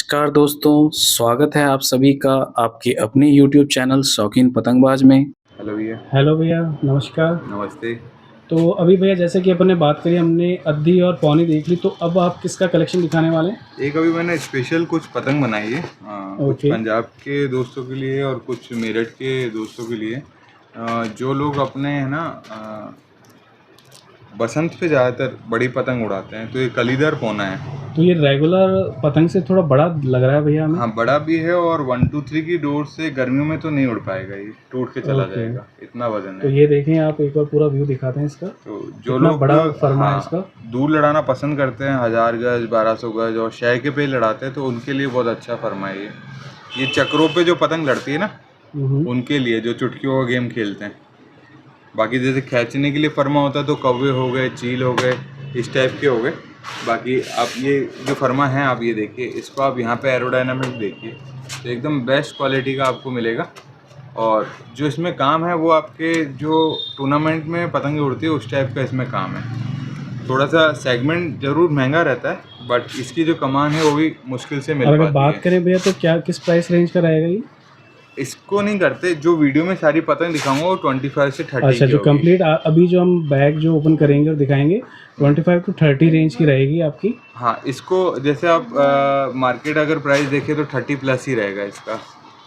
नमस्कार दोस्तों, स्वागत है आप सभी का आपके अपने यूट्यूब चैनल शौकीन पतंगबाज में। हेलो भैया। हेलो भैया, नमस्कार। नमस्ते। तो अभी भैया जैसे कि अपन ने बात करी, हमने अद्दी और पौनी देख ली, तो अब आप किसका कलेक्शन दिखाने वाले हैं? एक अभी मैंने स्पेशल कुछ पतंग बनाई है, कुछ ओके। पंजाब के दोस्तों के लिए और कुछ मेरठ के दोस्तों के लिए। जो लोग अपने है ना बसंत पे ज़्यादातर बड़ी पतंग उड़ाते हैं, तो ये कलीदार पौना है। तो ये रेगुलर पतंग से थोड़ा बड़ा लग रहा है भैया हमें। हाँ, बड़ा भी है और 1 2 3 की डोर से गर्मियों में तो नहीं उड़ पाएगा, ये टूट के चला ओके। जाएगा, इतना वजन तो है। ये देखें, आप एक बार पूरा व्यू दिखाते हैं इसका, तो जो कितना लोग बड़ा फरमा है इसका। हाँ दूर लड़ाना पसंद करते हैं, 1000 गज 1200 गज और शय के पे लड़ाते हैं, तो उनके लिए बहुत अच्छा फरमा है ये चक्रों पे जो पतंग लड़ती है ना, उनके लिए जो चुटकियों का गेम खेलते हैं। बाकी जैसे खींचने के लिए फरमा होता है तो कौवे हो गए, चील हो गए, इस टाइप के हो गए। बाकी आप ये जो फरमा है आप ये देखिए, इसको आप यहाँ पे एरोडायनामिक देखिए, तो एकदम बेस्ट क्वालिटी का आपको मिलेगा। और जो इसमें काम है वो आपके जो टूर्नामेंट में पतंगे उड़ती है उस टाइप का इसमें काम है। थोड़ा सा सेगमेंट ज़रूर महंगा रहता है, बट इसकी जो कमान है वो भी मुश्किल से मिल और अगर पाती बात है। करें भैया, तो क्या किस प्राइस रेंज का रहेगा ये? इसको नहीं करते, जो वीडियो में सारी पतंग दिखाऊंगा वो 25 से 30 अच्छा, की जो होगी। कंप्लीट अभी जो हम बैग जो ओपन करेंगे और दिखाएंगे, 25 to 30 रेंज की रहेगी आपकी। हाँ, इसको जैसे आप मार्केट अगर प्राइस देखें तो 30 प्लस ही रहेगा इसका।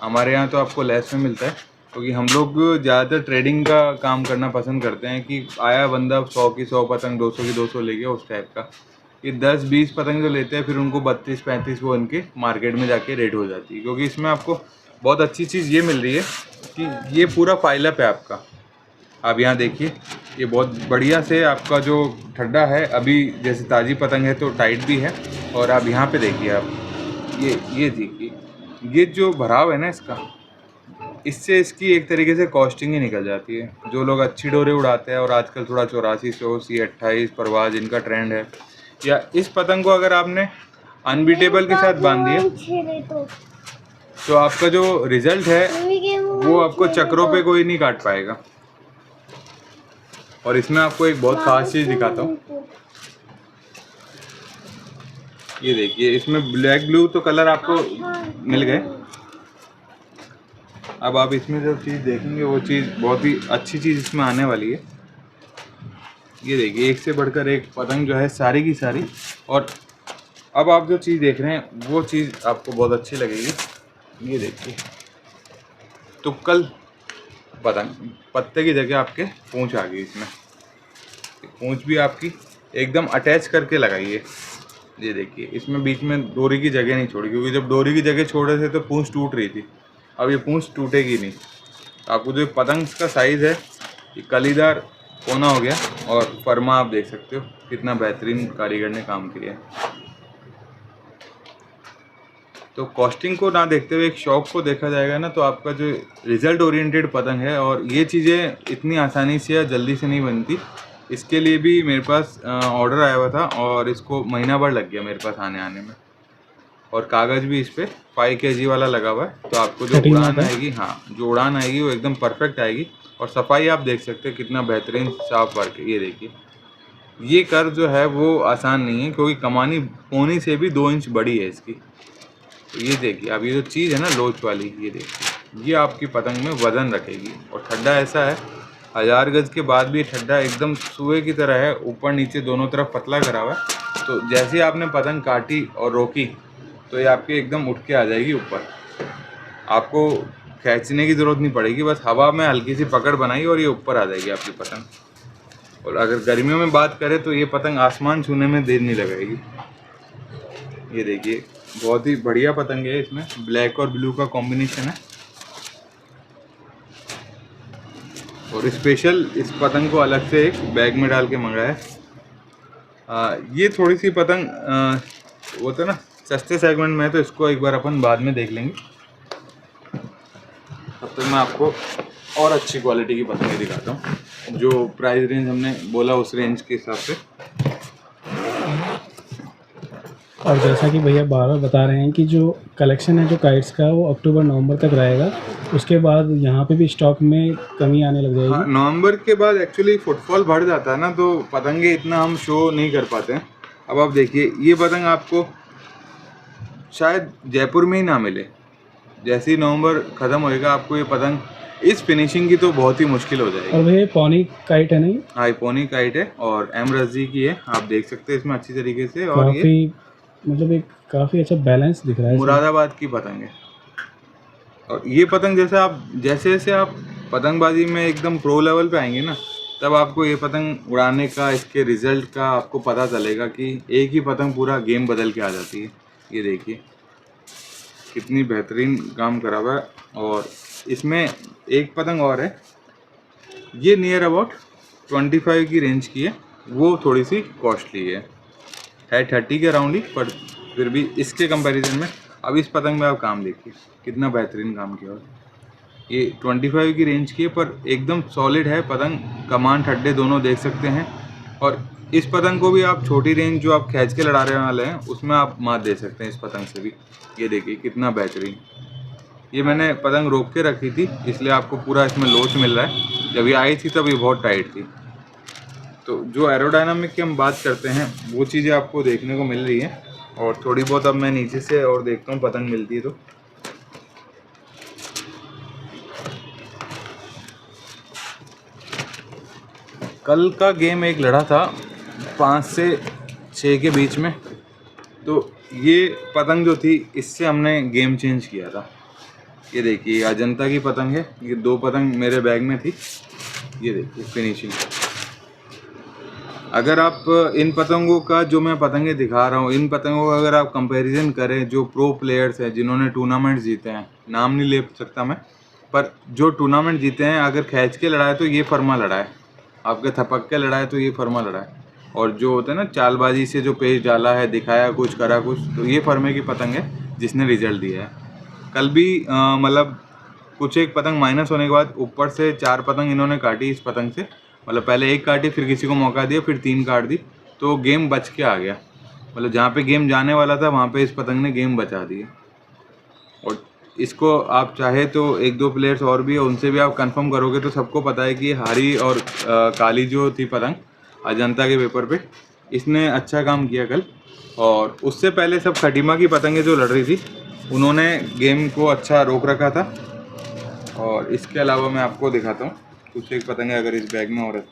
हमारे यहाँ तो आपको लेस में मिलता है, क्योंकि हम लोग ज़्यादातर ट्रेडिंग का काम करना पसंद करते हैं कि आया बंदा 100 की 100 पतंग, 200 की 200 ले गया, उस टाइप का। ये 10-20 पतंग जो लेते हैं फिर उनको 32-35 वो इनके मार्केट में जाके रेट हो जाती है, क्योंकि इसमें आपको बहुत अच्छी चीज़ ये मिल रही है कि ये पूरा पाइलअप है आपका। आप यहाँ देखिए, ये बहुत बढ़िया से आपका जो ठड्डा है, अभी जैसे ताज़ी पतंग है तो टाइट भी है। और आप यहाँ पे देखिए, आप ये देखिए, ये जो भराव है ना इसका, इससे इसकी एक तरीके से कॉस्टिंग ही निकल जाती है। जो लोग अच्छी डोरे उड़ाते हैं और आजकल थोड़ा 8400 C28 परवाज इनका ट्रेंड है, या इस पतंग को अगर आपने अनबीटेबल के साथ बांध दिया तो आपका जो रिजल्ट है वो आपको चक्रों पे कोई नहीं काट पाएगा। और इसमें आपको एक बहुत खास चीज़ दिखाता हूँ, ये देखिए, इसमें ब्लैक ब्लू तो कलर आपको मिल गए। अब आप इसमें जो चीज़ देखेंगे वो चीज़ बहुत ही अच्छी चीज़ इसमें आने वाली है। ये देखिए, एक से बढ़कर एक पतंग जो है सारी की सारी। और अब आप जो चीज़ देख रहे हैं वो चीज़ आपको बहुत अच्छी लगेगी। ये देखिए, तुक्कल पतंग, पत्ते की जगह आपके पूंछ आ गई इसमें। पूंछ भी आपकी एकदम अटैच करके लगाइए। ये देखिए, इसमें बीच में डोरी की जगह नहीं छोड़ी, क्योंकि जब डोरी की जगह छोड़ रहे थे तो पूंछ टूट रही थी, अब ये पूंछ टूटेगी नहीं। आपको जो पतंग का साइज़ है, ये कलीदार कोना हो गया। और फरमा आप देख सकते हो कितना बेहतरीन कारीगर ने काम किया है। तो कॉस्टिंग को ना देखते हुए एक शौक को देखा जाएगा ना, तो आपका जो रिज़ल्ट ओरिएंटेड पतंग है, और ये चीज़ें इतनी आसानी से या जल्दी से नहीं बनती। इसके लिए भी मेरे पास ऑर्डर आया हुआ था और इसको महीना भर लग गया मेरे पास आने में। और कागज़ भी इस पर 5 kg वाला लगा हुआ है, तो आपको जो उड़ान आएगी, हाँ जो उड़ान आएगी वो एकदम परफेक्ट आएगी। और सफाई आप देख सकते हैं कितना बेहतरीन साफ वर्क है। ये देखिए, ये कर जो है वो आसान नहीं है, क्योंकि कमानी पौनी से भी 2 इंच बड़ी है इसकी। तो ये देखिए, अब ये जो चीज़ है ना लोच वाली, ये देखिए, ये आपकी पतंग में वज़न रखेगी। और ठड्डा ऐसा है, 1000 गज के बाद भी ठड्डा एकदम सुए की तरह है, ऊपर नीचे दोनों तरफ पतला करा हुआ है। तो जैसे ही आपने पतंग काटी और रोकी तो ये आपकी एकदम उठ के आ जाएगी ऊपर। आपको खींचने की ज़रूरत नहीं पड़ेगी, बस हवा में हल्की सी पकड़ बनाई और ये ऊपर आ जाएगी आपकी पतंग। और अगर गर्मियों में बात करें तो ये पतंग आसमान छूने में देर नहीं लगेगी। ये देखिए, बहुत ही बढ़िया पतंग है, इसमें ब्लैक और ब्लू का कॉम्बिनेशन है। और स्पेशल इस पतंग को अलग से एक बैग में डाल के मंगाया है। ये थोड़ी सी पतंग वो तो ना सस्ते सेगमेंट में है, तो इसको एक बार अपन बाद में देख लेंगे। तब तक मैं आपको और अच्छी क्वालिटी की पतंगें दिखाता हूँ, जो प्राइस रेंज हमने बोला उस रेंज के हिसाब से। और जैसा कि भैया बार बार बता रहे हैं कि जो कलेक्शन है जो काइट्स का, वो अक्टूबर नवंबर तक रहेगा, उसके बाद यहाँ पे भी स्टॉक में कमी आने लग जाएगी। हाँ, नवंबर के बाद एक्चुअली फुटफॉल बढ़ जाता है ना, तो पतंगे इतना हम शो नहीं कर पाते हैं। अब आप देखिए, ये पतंग आपको शायद जयपुर में ही ना मिले। जैसे ही नवंबर ख़त्म होएगा आपको ये पतंग इस फिनिशिंग की तो बहुत ही मुश्किल हो जाएगी। और भैया पॉनी काइट है नहीं? हाँ, पोनी काइट है और एम रजी की है, आप देख सकते हैं इसमें अच्छी तरीके से। और ये काफ़ी मतलब एक काफ़ी अच्छा बैलेंस दिख रहा है इसमें। मुरादाबाद की पतंग है। और ये पतंग जैसे जैसे आप पतंगबाजी में एकदम प्रो लेवल पे आएंगे ना, तब आपको ये पतंग उड़ाने का, इसके रिजल्ट का आपको पता चलेगा कि एक ही पतंग पूरा गेम बदल के आ जाती है। ये देखिए कितनी बेहतरीन काम करा हुआ है। और इसमें एक पतंग और है, ये नियर अबाउट 25 की रेंज की है, वो थोड़ी सी कॉस्टली है 30 के अराउंड ही, पर फिर भी इसके कंपैरिजन में अब इस पतंग में आप काम देखिए कितना बेहतरीन काम किया है। ये 25 की रेंज की है पर एकदम सॉलिड है पतंग, कमान ठड्डे दोनों देख सकते हैं। और इस पतंग को भी आप छोटी रेंज जो आप खींच के लड़ाने वाले हैं उसमें आप मात दे सकते हैं इस पतंग से भी। ये देखिए कितना बेहतरीन। ये मैंने पतंग रोक के रखी थी इसलिए आपको पूरा इसमें लोच मिल रहा है, जब ये आई थी तब ये बहुत टाइट थी। तो जो एरोडायनामिक की हम बात करते हैं वो चीज़ें आपको देखने को मिल रही है। और थोड़ी बहुत अब मैं नीचे से और देखता हूँ पतंग मिलती है तो। कल का गेम एक लड़ा था 5 से 6 के बीच में, तो ये पतंग जो थी इससे हमने गेम चेंज किया था। ये देखिए अजंता की पतंग है, ये 2 पतंग मेरे बैग में थी। ये देखिए फिनिशिंग। अगर आप इन पतंगों का जो मैं पतंगे दिखा रहा हूँ, इन पतंगों का अगर आप कंपैरिजन करें जो प्रो प्लेयर्स हैं जिन्होंने टूर्नामेंट जीते हैं, नाम नहीं ले सकता मैं, पर जो टूर्नामेंट जीते हैं अगर खींच के लड़ा है तो ये फर्मा लड़ा है, आपके थपक के लड़ा है तो ये फर्मा लड़ा है। और जो होता है ना चालबाजी से जो पेज डाला है, दिखाया कुछ करा कुछ, तो ये फर्मे की पतंग है जिसने रिजल्ट दिया है। कल भी मतलब कुछ एक पतंग माइनस होने के बाद ऊपर से 4 पतंग इन्होंने काटी इस पतंग से, मतलब पहले 1 काटी फिर किसी को मौका दिया फिर 3 काट दी, तो गेम बच के आ गया। मतलब जहाँ पे गेम जाने वाला था वहाँ पे इस पतंग ने गेम बचा दिया। और इसको आप चाहे तो 1-2 प्लेयर्स और भी है उनसे भी आप कंफर्म करोगे तो सबको पता है कि हरी और काली जो थी पतंग अजंता के पेपर पे, इसने अच्छा काम किया कल। और उससे पहले सब खटीमा की पतंगें जो लड़ रही थी उन्होंने गेम को अच्छा रोक रखा था। और इसके अलावा मैं आपको दिखाता हूँ कुछ एक पतंग अगर इस बैग में और है।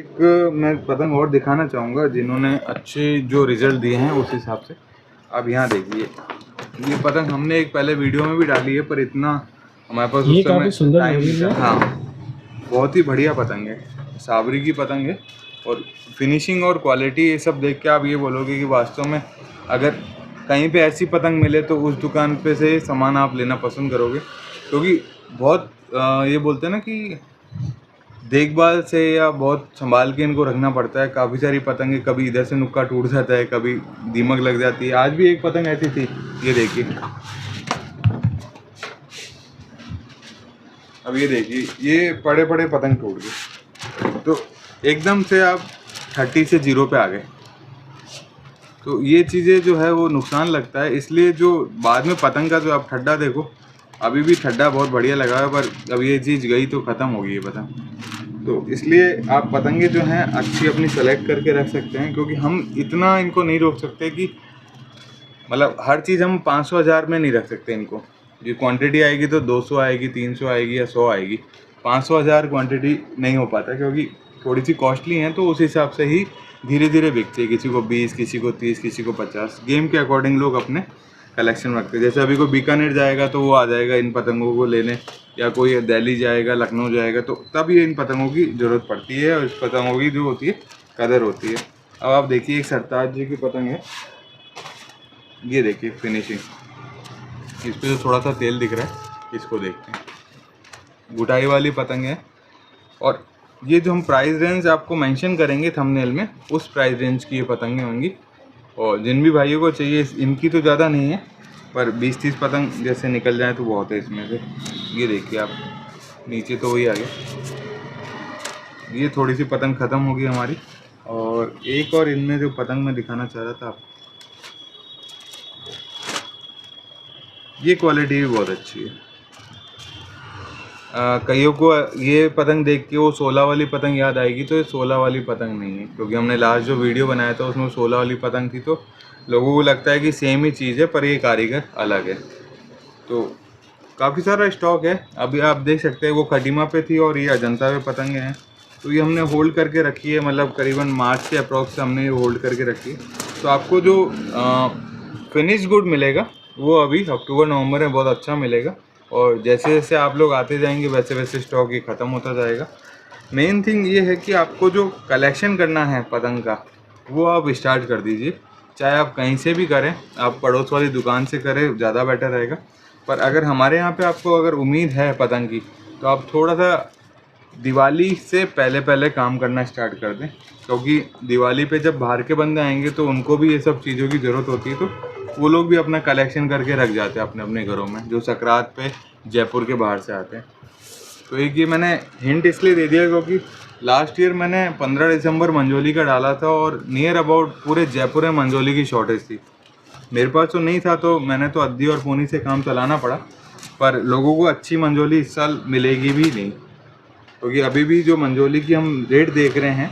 एक मैं पतंग और दिखाना चाहूँगा जिन्होंने अच्छे जो रिजल्ट दिए हैं उस हिसाब से। आप यहाँ देखिए ये पतंग हमने एक पहले वीडियो में भी डाली है पर इतना हमारे पास ये उस काफ़ी समय सुंदर टाइम लग रही नहीं था। है। हाँ, बहुत ही बढ़िया पतंग है, सावरी की पतंग है। और फिनिशिंग और क्वालिटी ये सब देख के आप ये बोलोगे कि वास्तव में अगर कहीं पे ऐसी पतंग मिले तो उस दुकान पे से सामान आप लेना पसंद करोगे, क्योंकि बहुत ये बोलते हैं ना कि देखभाल से या बहुत संभाल के इनको रखना पड़ता है। काफ़ी सारी पतंगें कभी इधर से नुक्का टूट जाता है, कभी दीमक लग जाती है। आज भी एक पतंग ऐसी थी, ये देखिए, अब ये देखिए ये पड़े पड़े पतंग टूट गए, तो एकदम से आप 30 से 0 पे आ गए। तो ये चीज़ें जो है वो नुकसान लगता है। इसलिए जो बाद में पतंग का जो आप ठड्डा देखो, अभी भी ठड्डा बहुत बढ़िया लगा है, पर अब ये चीज़ गई तो ख़त्म हो गई है पतंग। तो इसलिए आप पतंगे जो हैं अच्छी अपनी सेलेक्ट करके रख सकते हैं, क्योंकि हम इतना इनको नहीं रोक सकते कि मतलब हर चीज़ हम 500-1000 में नहीं रख सकते इनको। ये क्वांटिटी आएगी तो 200 आएगी, 300 आएगी या 100 आएगी। 500-1000 क्वांटिटी नहीं हो पाता क्योंकि थोड़ी सी कॉस्टली हैं, तो उस हिसाब से ही धीरे धीरे बिकते हैं। किसी को 20, किसी को 30, किसी को 50, गेम के अकॉर्डिंग लोग अपने कलेक्शन रखते हैं। जैसे अभी कोई बीकानेर जाएगा तो वो आ जाएगा इन पतंगों को लेने, या कोई दिल्ली जाएगा, लखनऊ जाएगा, तो तब ये इन पतंगों की ज़रूरत पड़ती है और इस पतंगों की जो होती है कदर होती है। अब आप देखिए एक सरताज जी की पतंग है, ये देखिए फिनिशिंग, इस पे जो थोड़ा सा तेल दिख रहा है इसको देखते हैं। गुटाई वाली पतंग है और ये जो हम प्राइस रेंज आपको मेंशन करेंगे थंबनेल में, उस प्राइस रेंज की ये पतंगें होंगी। और जिन भी भाइयों को चाहिए, इनकी तो ज़्यादा नहीं है पर 20-30 पतंग जैसे निकल जाए तो बहुत है इसमें से। ये देखिए आप नीचे तो वही आ गया। ये थोड़ी सी पतंग ख़त्म होगी हमारी। और एक और इनमें जो पतंग मैं दिखाना चाह रहा था आपको, ये क्वालिटी भी बहुत अच्छी है। कईयों को ये पतंग देख के वो 16 वाली पतंग याद आएगी, तो ये 16 वाली पतंग नहीं है, क्योंकि हमने लास्ट जो वीडियो बनाया था उसमें 16 वाली पतंग थी। तो लोगों को लगता है कि सेम ही चीज़ है पर ये कारीगर अलग है। तो काफ़ी सारा स्टॉक है। अभी आप देख सकते हैं वो खटीमा पे थी और ये अजंता पे पतंगे हैं। तो ये हमने होल्ड करके रखी है, मतलब करीबन मार्च के अप्रॉक्स हमने ये होल्ड करके रखी है। तो आपको जो फिनिश गुड मिलेगा वो अभी अक्टूबर नवंबर में बहुत अच्छा मिलेगा, और जैसे जैसे आप लोग आते जाएंगे वैसे वैसे स्टॉक ये ख़त्म होता जाएगा। मेन थिंग ये है कि आपको जो कलेक्शन करना है पतंग का वो आप स्टार्ट कर दीजिए, चाहे आप कहीं से भी करें, आप पड़ोस वाली दुकान से करें ज़्यादा बेटर रहेगा। पर अगर हमारे यहाँ पे आपको अगर उम्मीद है पतंग की, तो आप थोड़ा सा दिवाली से पहले पहले काम करना स्टार्ट कर दें, क्योंकि दिवाली पे जब बाहर के बंदे आएंगे तो उनको भी ये सब चीज़ों की ज़रूरत होती है, तो वो लोग भी अपना कलेक्शन करके रख जाते हैं अपने अपने घरों में, जो सकरात पे जयपुर के बाहर से आते हैं। तो एक ये मैंने हिंट इसलिए दे दिया क्योंकि लास्ट ईयर मैंने 15 दिसंबर मंजोली का डाला था और नियर अबाउट पूरे जयपुर में मंजोली की शॉर्टेज थी। मेरे पास तो नहीं था, तो मैंने तो अद्दी और पोनी से काम चलाना पड़ा, पर लोगों को अच्छी मंजोली इस साल मिलेगी भी नहीं, क्योंकि अभी भी जो मंजोली की हम रेट देख रहे हैं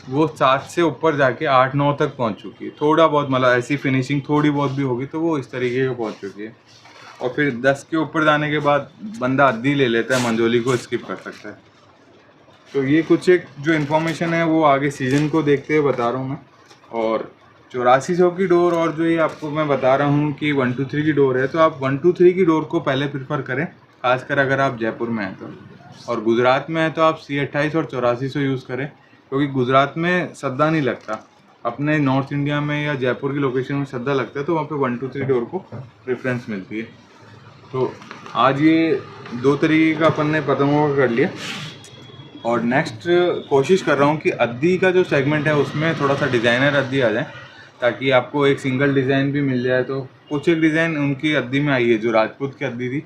वो 7 से ऊपर जाके 8-9 तक पहुंच चुकी है। थोड़ा बहुत मतलब ऐसी फिनिशिंग थोड़ी बहुत भी होगी तो वो इस तरीके की पहुंच चुकी है, और फिर 10 के ऊपर जाने के बाद बंदा अद्दी ले लेता है, मंजोली को स्किप कर सकता है। तो ये कुछ एक जो इन्फॉर्मेशन है वो आगे सीज़न को देखते हुए बता रहा हूँ मैं। और 8400 की डोर, और जो ये आपको मैं बता रहा हूँ कि 123 की डोर है, तो आप 123 की डोर को पहले प्रेफर करें, खासकर अगर आप जयपुर में हैं तो। और गुजरात में है तो आप C28 और 8400 यूज़ करें, क्योंकि गुजरात में सद्दा नहीं लगता। अपने नॉर्थ इंडिया में या जयपुर की लोकेशन में सद्दा लगता है, तो वहाँ पे 123 डोर को प्रेफरेंस मिलती है। तो आज ये 2 तरीके का अपन ने पतंगों का कर लिया, और नेक्स्ट कोशिश कर रहा हूँ कि अद्दी का जो सेगमेंट है उसमें थोड़ा सा डिज़ाइनर अद्दी आ जाए, ताकि आपको एक सिंगल डिज़ाइन भी मिल जाए। तो कुछ एक डिज़ाइन उनकी अद्दी में आई है जो राजपूत की अद्दी थी।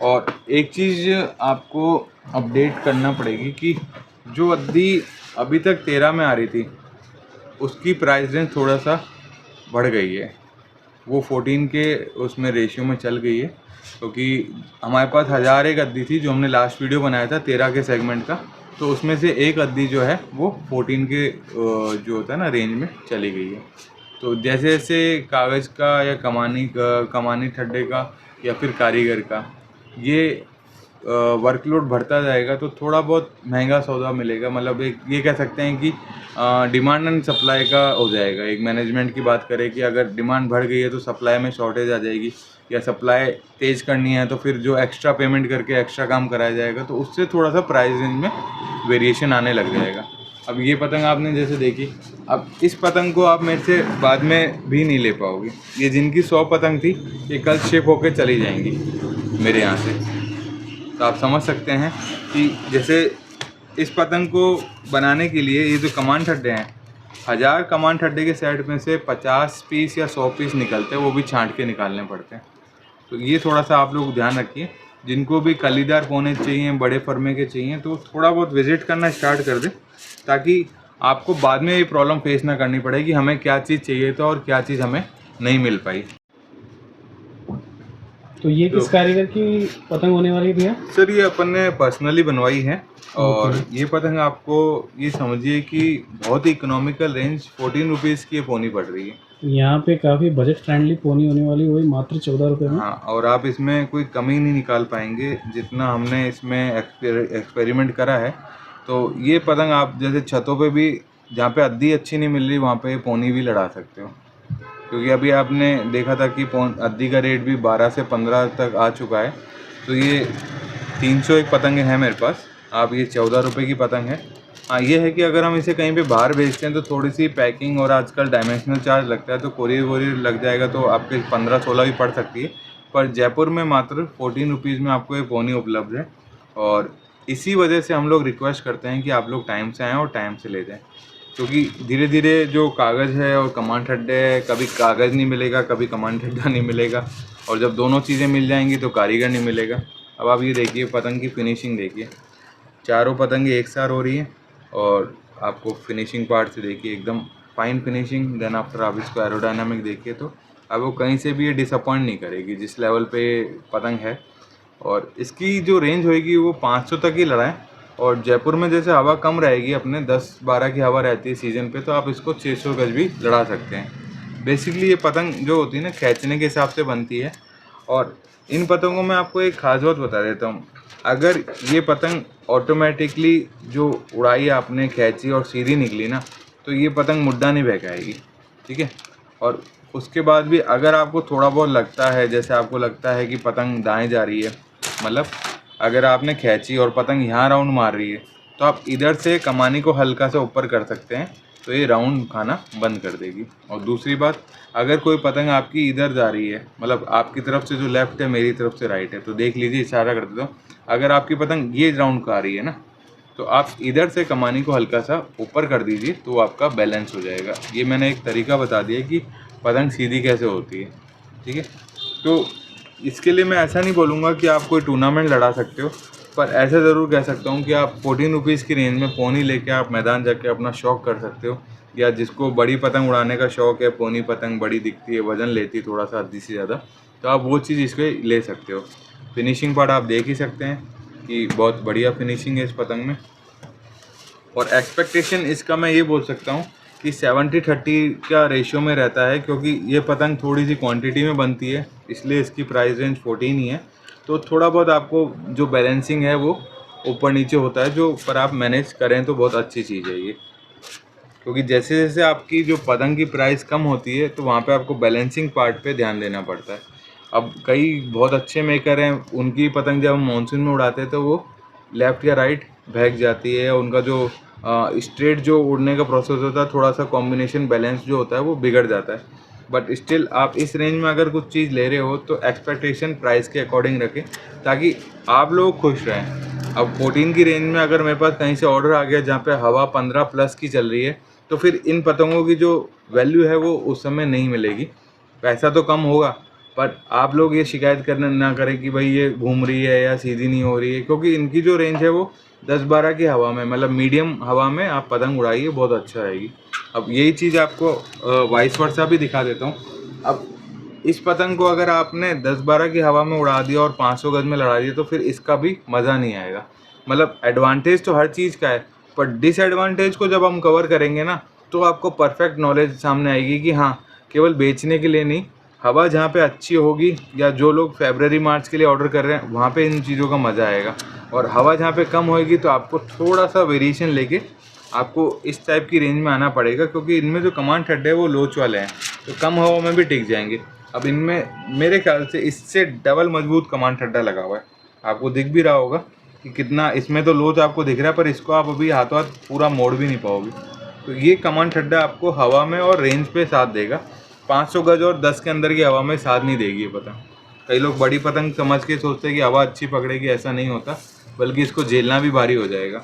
और एक चीज़ आपको अपडेट करना पड़ेगी कि जो अद्दी अभी तक 13 में आ रही थी उसकी प्राइस रेंज थोड़ा सा बढ़ गई है, वो 14 के उसमें रेशियो में चल गई है, क्योंकि हमारे पास 1000 एक अद्दी थी जो हमने लास्ट वीडियो बनाया था 13 के सेगमेंट का, तो उसमें से एक अद्दी जो है वो 14 के जो होता है ना रेंज में चली गई है। तो जैसे जैसे कागज़ का या कमानी ठड्डे का या फिर कारीगर का ये वर्कलोड बढ़ता जाएगा, तो थोड़ा बहुत महंगा सौदा मिलेगा। मतलब एक ये कह सकते हैं कि डिमांड एंड सप्लाई का हो जाएगा। एक मैनेजमेंट की बात करें कि अगर डिमांड बढ़ गई है तो सप्लाई में शॉर्टेज आ जाएगी, या सप्लाई तेज़ करनी है तो फिर जो एक्स्ट्रा पेमेंट करके एक्स्ट्रा काम कराया जाएगा, तो उससे थोड़ा सा प्राइस रेंज में वेरिएशन आने लग जाएगा। अब ये पतंग आपने जैसे देखी, अब इस पतंग को आप मेरे से बाद में भी नहीं ले पाओगे। ये जिनकी 100 पतंग थी ये कल शिप होकर चली जाएंगी मेरे यहाँ से। तो आप समझ सकते हैं कि जैसे इस पतंग को बनाने के लिए ये जो कमान ठड्डे हैं, 1000 कमान ठड्डे के सेट में से 50 पीस या 100 पीस निकलते हैं, वो भी छांट के निकालने पड़ते हैं। तो ये थोड़ा सा आप लोग ध्यान रखिए। जिनको भी कलीदार पोने चाहिए, बड़े फर्मे के चाहिए, तो थोड़ा बहुत विजिट करना स्टार्ट कर दें, ताकि आपको बाद में ये प्रॉब्लम फेस ना करनी पड़े कि हमें क्या चीज़ चाहिए था और क्या चीज़ हमें नहीं मिल पाई। तो ये किस कारीगर की पतंग होने वाली है भैया? सर ये अपन ने पर्सनली बनवाई है, और ये पतंग आपको ये समझिए कि बहुत ही इकोनॉमिकल रेंज 14 रुपीज़ की ये पोनी पड़ रही है। यहाँ पे काफ़ी बजट फ्रेंडली पोनी होने वाली, वही मात्र 14 रुपये में। हाँ, और आप इसमें कोई कमी नहीं निकाल पाएंगे जितना हमने इसमें एक्सपेरिमेंट करा है। तो ये पतंग आप जैसे छतों पे भी, जहाँ पे अद्दी अच्छी नहीं मिल रही वहाँ पे पोनी भी लड़ा सकते हो, क्योंकि अभी आपने देखा था कि अद्दी का रेट भी 12 से 15 तक आ चुका है। तो ये 301 पतंगें हैं मेरे पास। आप ये 14 रुपये की पतंग है। हाँ, ये है कि अगर हम इसे कहीं पे बाहर भेजते हैं तो थोड़ी सी पैकिंग और आजकल डायमेंशनल चार्ज लगता है, तो कोरियर वोरियर लग जाएगा, तो आपके 15-16 भी पड़ सकती है। पर जयपुर में मात्र 14 रुपीज़ में आपको ये पोनी उपलब्ध है, और इसी वजह से हम लोग रिक्वेस्ट करते हैं कि आप लोग टाइम से आएँ और टाइम से ले जाएँ, क्योंकि धीरे धीरे जो कागज़ है और कमान ठड्डे है, कभी कागज़ नहीं मिलेगा, कभी कमान ठड्डा नहीं मिलेगा, और जब दोनों चीज़ें मिल जाएंगी तो कारीगर नहीं मिलेगा। अब आप ये देखिए पतंग की फिनिशिंग देखिए, चारों पतंगें एक साथ हो रही हैं, और आपको फिनिशिंग पार्ट से देखिए एकदम फाइन फिनिशिंग। देन आफ्टर आप इसको एरोडायनामिक देखिए तो अब वो कहीं से भी ये डिसअपॉइंट नहीं करेगी जिस लेवल पे पतंग है। और इसकी जो रेंज होएगी वो 500 तक ही लड़ाएं, और जयपुर में जैसे हवा कम रहेगी, अपने 10-12 की हवा रहती है सीज़न पे, तो आप इसको 600 गज भी लड़ा सकते हैं। बेसिकली ये पतंग जो होती है ना खींचने के हिसाब से बनती है। और इन पतंगों में आपको एक खास बात बता देता हूँ, अगर ये पतंग ऑटोमेटिकली जो उड़ाई आपने खींची और सीधी निकली ना, तो ये पतंग मुड्डा नहीं बहकाएगी, ठीक है। और उसके बाद भी अगर आपको थोड़ा बहुत लगता है, जैसे आपको लगता है कि पतंग दाएं जा रही है, मतलब अगर आपने खींची और पतंग यहाँ राउंड मार रही है, तो आप इधर से कमानी को हल्का सा ऊपर कर सकते हैं, तो ये राउंड खाना बंद कर देगी। और दूसरी बात, अगर कोई पतंग आपकी इधर जा रही है, मतलब आपकी तरफ से जो लेफ़्ट है, मेरी तरफ से राइट है, तो देख लीजिए, इशारा कर देता हूँ, अगर आपकी पतंग ये राउंड का आ रही है ना, तो आप इधर से कमानी को हल्का सा ऊपर कर दीजिए, तो आपका बैलेंस हो जाएगा। ये मैंने एक तरीका बता दिया कि पतंग सीधी कैसे होती है, ठीक है। तो इसके लिए मैं ऐसा नहीं बोलूँगा कि आप कोई टूर्नामेंट लड़ा सकते हो, पर ऐसा ज़रूर कह सकता हूँ कि आप 14 रुपीज़ की रेंज में पोनी लेके आप मैदान जाके अपना शौक़ कर सकते हो। या जिसको बड़ी पतंग उड़ाने का शौक़ है, पोनी पतंग बड़ी दिखती है, वज़न लेती है थोड़ा सा आधी से ज़्यादा, तो आप वो चीज़ इस पर ले सकते हो। फिनिशिंग पार्ट आप देख ही सकते हैं कि बहुत बढ़िया फिनिशिंग है इस पतंग में। और एक्सपेक्टेशन इसका मैं ये बोल सकता हूँ कि 70-30 का रेशियो में रहता है, क्योंकि ये पतंग थोड़ी सी क्वांटिटी में बनती है, इसलिए इसकी प्राइस रेंज 14 ही है। तो थोड़ा बहुत आपको जो बैलेंसिंग है वो ऊपर नीचे होता है, जो पर आप मैनेज करें तो बहुत अच्छी चीज़ है ये। क्योंकि जैसे जैसे आपकी जो पतंग की प्राइस कम होती है, तो वहाँ पे आपको बैलेंसिंग पार्ट पे ध्यान देना पड़ता है। अब कई बहुत अच्छे मेकर हैं, उनकी पतंग जब हम मानसून में उड़ाते हैं तो वो लेफ़्ट या राइट बहक जाती है, उनका जो स्ट्रेट जो उड़ने का प्रोसेस होता है, थोड़ा सा कॉम्बिनेशन बैलेंस जो होता है वो बिगड़ जाता है। बट स्टिल आप इस रेंज में अगर कुछ चीज़ ले रहे हो तो एक्सपेक्टेशन प्राइस के अकॉर्डिंग रखें, ताकि आप लोग खुश रहें। अब 14 की रेंज में अगर मेरे पास कहीं से ऑर्डर आ गया जहाँ पे हवा 15 प्लस की चल रही है, तो फिर इन पतंगों की जो वैल्यू है वो उस समय नहीं मिलेगी। पैसा तो कम होगा, पर आप लोग ये शिकायत करना ना करें कि भाई ये घूम रही है या सीधी नहीं हो रही है, क्योंकि इनकी जो रेंज है वो 10-12 की हवा में, मतलब मीडियम हवा में आप पतंग उड़ाइए, बहुत अच्छा रहेगी। अब यही चीज़ आपको वाइस वर्सा भी दिखा देता हूँ। अब इस पतंग को अगर आपने 10-12 की हवा में उड़ा दिया और 500 गज में लड़ा दिया, तो फिर इसका भी मज़ा नहीं आएगा। मतलब एडवांटेज तो हर चीज़ का है, पर डिसएडवांटेज को जब हम कवर करेंगे ना, तो आपको परफेक्ट नॉलेज सामने आएगी कि हाँ, केवल बेचने के लिए नहीं, हवा जहाँ पे अच्छी होगी या जो लोग फरवरी मार्च के लिए ऑर्डर कर रहे हैं, वहाँ पे इन चीज़ों का मज़ा आएगा। और हवा जहाँ पे कम होएगी तो आपको थोड़ा सा वेरिएशन लेके आपको इस टाइप की रेंज में आना पड़ेगा, क्योंकि इनमें जो कमांड थ्रेड है वो लोच वाले हैं, तो कम हवा में भी टिक जाएंगे। अब इनमें मेरे ख्याल से इससे डबल मजबूत कमांड थ्रेड लगा हुआ है, आपको दिख भी रहा होगा कि कितना इसमें तो लोच आपको दिख रहा है, पर इसको आप अभी हाथों हाथ पूरा मोड़ भी नहीं पाओगे। तो ये कमांड थ्रेड आपको हवा में और रेंज पे साथ देगा, 500 गज और 10 के अंदर की हवा में साथ नहीं देगी ये पतंग। कई लोग बड़ी पतंग समझ के सोचते हैं कि हवा अच्छी पकड़ेगी, ऐसा नहीं होता, बल्कि इसको झेलना भी भारी हो जाएगा।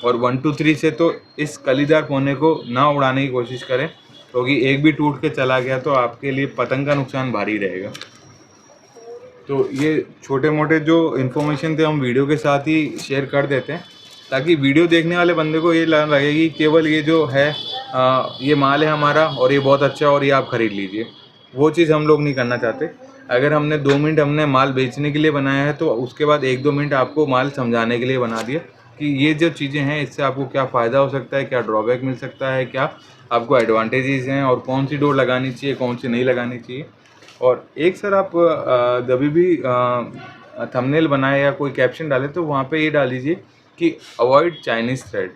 और 1 2 3 से तो इस कलीदार कोने को ना उड़ाने की कोशिश करें, क्योंकि एक भी टूट के चला गया तो आपके लिए पतंग का नुकसान भारी रहेगा। तो ये छोटे मोटे जो इन्फॉर्मेशन थे हम वीडियो के साथ ही शेयर कर देते हैं, ताकि वीडियो देखने वाले बंदे को ये लगे कि केवल ये जो है ये माल है हमारा और ये बहुत अच्छा है और ये आप ख़रीद लीजिए। वो चीज़ हम लोग नहीं करना चाहते। अगर हमने 2 मिनट हमने माल बेचने के लिए बनाया है, तो उसके बाद 1-2 मिनट आपको माल समझाने के लिए बना दिया कि ये जो चीज़ें हैं इससे आपको क्या फ़ायदा हो सकता है, क्या ड्रॉबैक मिल सकता है, क्या आपको एडवांटेजेस हैं और कौन सी डोर लगानी चाहिए, कौन सी नहीं लगानी चाहिए। और एक सर आप जब भी थंबनेल बनाए या कोई कैप्शन डालें तो वहाँ पे ये डाल दीजिए कि अवॉइड चाइनीज़ थ्रेड,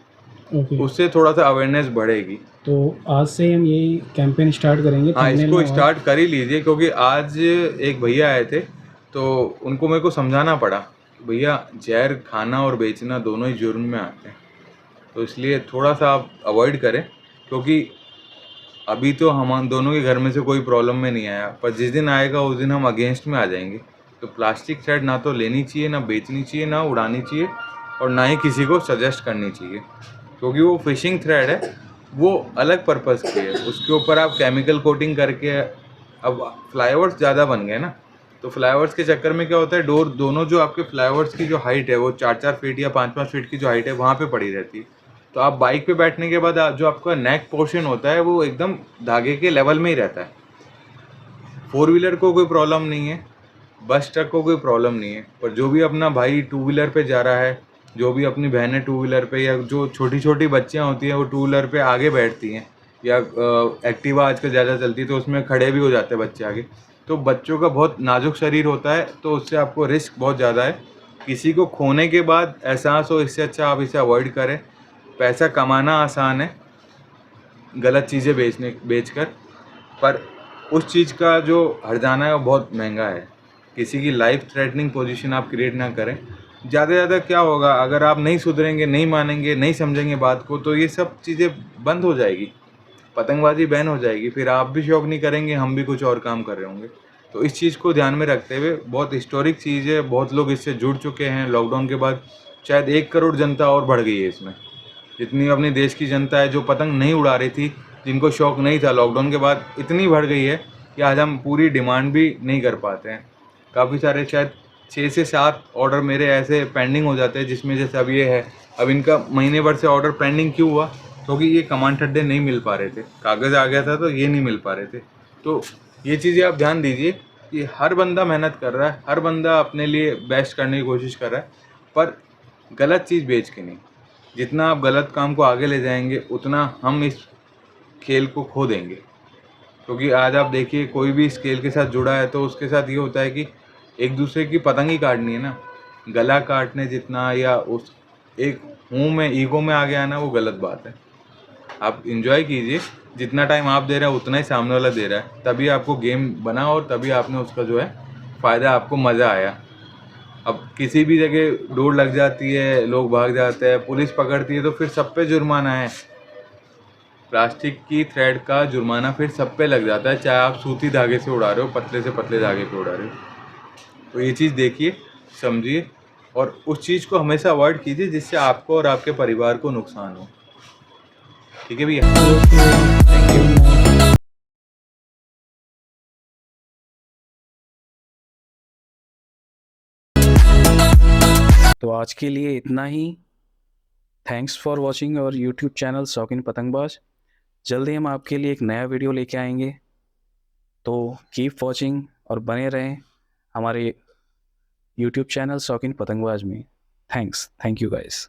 ओके। उससे थोड़ा सा अवेयरनेस बढ़ेगी। तो आज से हम यही कैंपेन स्टार्ट करेंगे। हाँ, thumbnail इसको में स्टार्ट कर ही लीजिए, क्योंकि आज एक भैया आए थे तो उनको मेरे को समझाना पड़ा, भैया जहर खाना और बेचना दोनों ही जुर्म में आते हैं, तो इसलिए थोड़ा सा आप अवॉइड करें। क्योंकि अभी तो हम दोनों के घर में से कोई प्रॉब्लम में नहीं आया, पर जिस दिन आएगा उस दिन हम अगेंस्ट में आ जाएंगे। तो प्लास्टिक थ्रेड ना तो लेनी चाहिए, ना बेचनी चाहिए, ना उड़ानी चाहिए, और ना ही किसी को सजेस्ट करनी चाहिए, क्योंकि वो फिशिंग थ्रेड है, वो अलग पर्पज़ की है। उसके ऊपर आप केमिकल कोटिंग करके, अब फ्लाईओवर्स ज़्यादा बन गए ना, तो फ्लाईओवर्स के चक्कर में क्या होता है, डोर दोनों जो आपके फ्लाईओवर्स की जो हाइट है वो 4-4 फीट या 5-5 फीट की जो हाइट है वहाँ पे पड़ी रहती है। तो आप बाइक पे बैठने के बाद जो आपका नेक पोर्शन होता है वो एकदम धागे के लेवल में ही रहता है। 4 व्हीलर को कोई प्रॉब्लम नहीं है, बस ट्रक को कोई प्रॉब्लम नहीं है, पर जो भी अपना भाई 2 व्हीलर पे जा रहा है, जो भी अपनी बहनें 2 व्हीलर पे, या जो छोटी छोटी बच्चियाँ होती हैं वो 2 व्हीलर पे आगे बैठती हैं, या एक्टिवा आजकल ज़्यादा चलती है तो उसमें खड़े भी हो जाते हैं बच्चे आगे। तो बच्चों का बहुत नाजुक शरीर होता है, तो उससे आपको रिस्क बहुत ज़्यादा है। किसी को खोने के बाद एहसास हो, इससे अच्छा आप इसे अवॉइड करें। पैसा कमाना आसान है गलत चीज़ें बेचकर, पर उस चीज़ का जो हर्जाना है वो बहुत महंगा है। किसी की लाइफ थ्रेटनिंग पोजीशन आप क्रिएट ना करें। ज़्यादा से ज़्यादा क्या होगा, अगर आप नहीं सुधरेंगे, नहीं मानेंगे, नहीं समझेंगे बात को, तो ये सब चीज़ें बंद हो जाएगी, पतंगबाजी बैन हो जाएगी। फिर आप भी शौक नहीं करेंगे, हम भी कुछ और काम कर रहे होंगे। तो इस चीज़ को ध्यान में रखते हुए, बहुत हिस्टोरिक चीज़ है, बहुत लोग इससे जुड़ चुके हैं। लॉकडाउन के बाद शायद 1 करोड़ जनता और बढ़ गई है इसमें। जितनी अपने देश की जनता है जो पतंग नहीं उड़ा रही थी, जिनको शौक नहीं था, लॉकडाउन के बाद इतनी बढ़ गई है कि आज हम पूरी डिमांड भी नहीं कर पाते हैं। काफ़ी सारे शायद 6 से 7 ऑर्डर मेरे ऐसे पेंडिंग हो जाते हैं, जिसमें जैसे अब ये है, अब इनका महीने भर से ऑर्डर पेंडिंग क्यों हुआ? क्योंकि ये कमांड ठड्डे नहीं मिल पा रहे थे, कागज़ आ गया था तो ये नहीं मिल पा रहे थे। तो ये चीज़ें आप ध्यान दीजिए कि हर बंदा मेहनत कर रहा है, हर बंदा अपने लिए बेस्ट करने की कोशिश कर रहा है, पर गलत चीज़ बेच के नहीं। जितना आप गलत काम को आगे ले जाएंगे, उतना हम इस खेल को खो देंगे। क्योंकि आज आप देखिए, कोई भी इस खेल के साथ जुड़ा है तो उसके साथ ये होता है कि एक दूसरे की पतंग ही काटनी है ना। गला काटने जितना या उस एक मुंह में ईगो में आगे आना, वो गलत बात है। आप इंजॉय कीजिए, जितना टाइम आप दे रहे हैं उतना ही सामने वाला दे रहा है, तभी आपको गेम बना और तभी आपने उसका जो है फ़ायदा, आपको मज़ा आया। अब किसी भी जगह डोर लग जाती है, लोग भाग जाते हैं, पुलिस पकड़ती है, तो फिर सब पे जुर्माना है। प्लास्टिक की थ्रेड का जुर्माना फिर सब पे लग जाता है, चाहे आप सूती धागे से उड़ा रहे हो, पतले से पतले धागे पे उड़ा रहे हो। तो ये चीज़ देखिए, समझिए और उस चीज़ को हमेशा अवॉइड कीजिए जिससे आपको और आपके परिवार को नुकसान हो। ठीक है भैया? Thank you. तो आज के लिए इतना ही। थैंक्स फॉर वॉचिंग और यूट्यूब चैनल शौकीन पतंगबाज। जल्दी हम आपके लिए एक नया वीडियो लेके आएंगे, तो कीप वॉचिंग और बने रहें हमारे यूट्यूब चैनल शौकीन पतंगबाज में। Thank you guys.